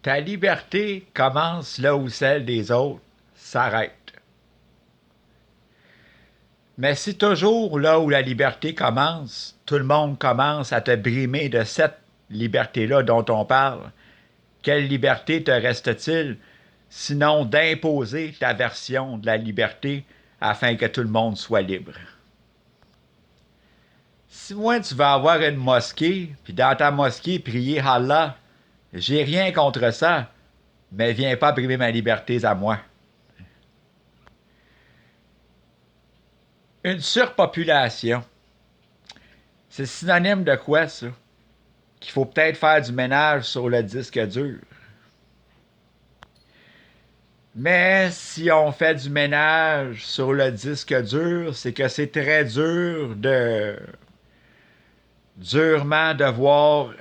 Ta liberté commence là où celle des autres s'arrête. Mais si toujours là où la liberté commence, tout le monde commence à te brimer de cette liberté-là dont on parle, quelle liberté te reste-t-il sinon d'imposer ta version de la liberté afin que tout le monde soit libre? Si moi tu vas avoir une mosquée, puis dans ta mosquée prier Allah, j'ai rien contre ça, mais viens pas brimer ma liberté à moi. Une surpopulation, c'est synonyme de quoi ça? Qu'il faut peut-être faire du ménage sur le disque dur. Mais si on fait du ménage sur le disque dur, c'est que c'est très dur de durement devoir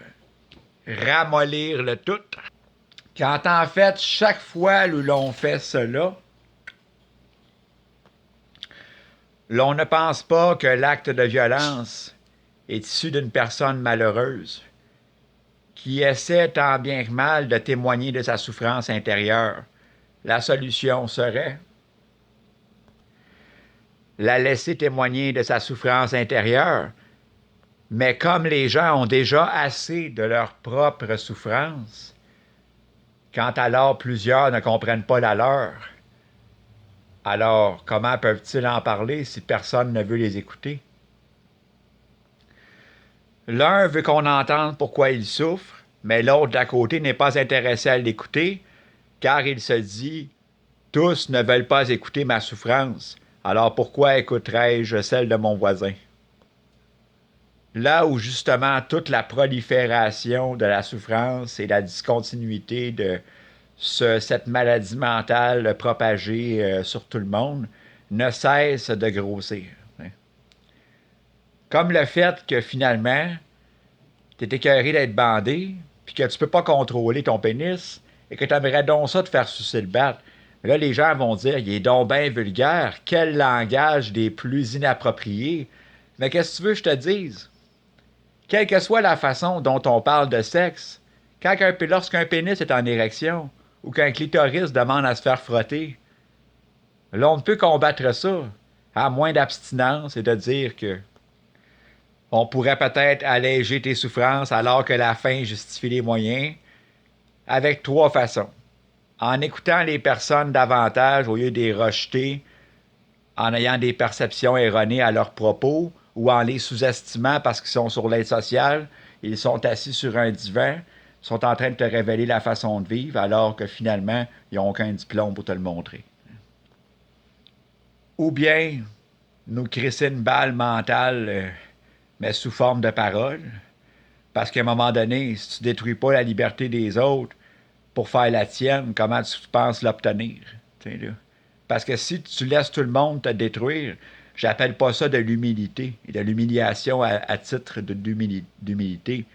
ramollir le tout. Quand en fait, chaque fois où l'on fait cela, l'on ne pense pas que l'acte de violence est issu d'une personne malheureuse qui essaie tant bien que mal de témoigner de sa souffrance intérieure. La solution serait la laisser témoigner de sa souffrance intérieure, mais comme les gens ont déjà assez de leur propre souffrance, quand alors plusieurs ne comprennent pas la leur, alors comment peuvent-ils en parler si personne ne veut les écouter? L'un veut qu'on entende pourquoi il souffre, mais l'autre d'à côté n'est pas intéressé à l'écouter, car il se dit tous ne veulent pas écouter ma souffrance, alors pourquoi écouterais-je celle de mon voisin? Là où justement toute la prolifération de la souffrance et la discontinuité de cette maladie mentale propagée sur tout le monde ne cesse de grossir. Hein. Comme le fait que finalement, tu es écœuré d'être bandé, puis que tu peux pas contrôler ton pénis, et que tu aimerais donc ça te faire sucer le bat. Là, les gens vont dire, il est donc bien vulgaire, quel langage des plus inappropriés. Mais qu'est-ce que tu veux que je te dise? Quelle que soit la façon dont on parle de sexe, lorsqu'un pénis est en érection, ou qu'un clitoris demande à se faire frotter, là, on ne peut combattre ça, à moins d'abstinence et de dire que on pourrait peut-être alléger tes souffrances alors que la fin justifie les moyens, avec trois façons. En écoutant les personnes davantage au lieu de les rejeter, en ayant des perceptions erronées à leurs propos, ou en les sous-estimant parce qu'ils sont sur l'aide sociale, ils sont assis sur un divan, sont en train de te révéler la façon de vivre, alors que finalement, ils n'ont aucun diplôme pour te le montrer. Ou bien, nous crisser une balle mentale, mais sous forme de parole, parce qu'à un moment donné, si tu détruis pas la liberté des autres pour faire la tienne, comment tu penses l'obtenir? Là. Parce que si tu laisses tout le monde te détruire, j'appelle pas ça de l'humilité et de l'humiliation à titre d'humilité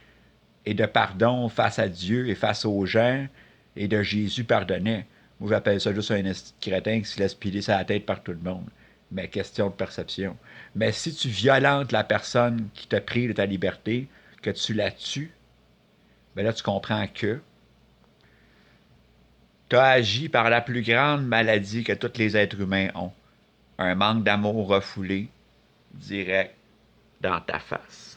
et de pardon face à Dieu et face aux gens et de Jésus pardonnait. Moi, j'appelle ça juste un crétin qui se laisse piler sa tête par tout le monde. Mais question de perception. Mais si tu violentes la personne qui te prive de ta liberté, que tu la tues, ben là, tu comprends que tu as agi par la plus grande maladie que tous les êtres humains ont. Un manque d'amour refoulé, direct dans ta face.